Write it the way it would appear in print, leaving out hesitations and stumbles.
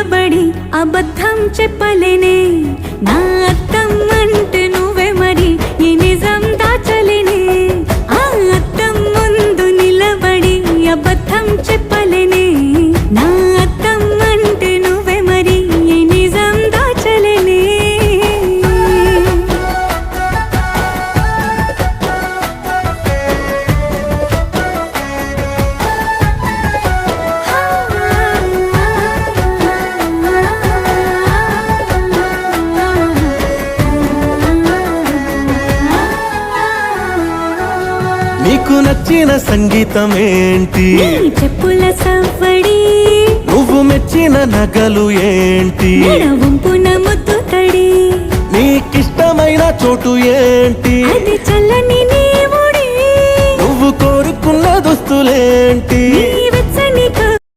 నిలబడి అబద్ధం చెప్పలేనే నా అద్దం అంటే నువ్వే మరి ఈ నిజం దాచలేనే ఆ అద్దం ముందు నిలబడి అబద్ధం చెప్పలేనే నా అద్దం అంటే నువ్వే మరి ఈ నిజం దాచలేనే నీకు నచ్చిన సంగీతం ఏంటి నీ చెప్పుల సవ్వడి నువ్వు మెచ్చిన నగలు ఏంటి వంపున ముద్దు తడి నీకిష్టమైన చోటు ఏంటి అది చల్లని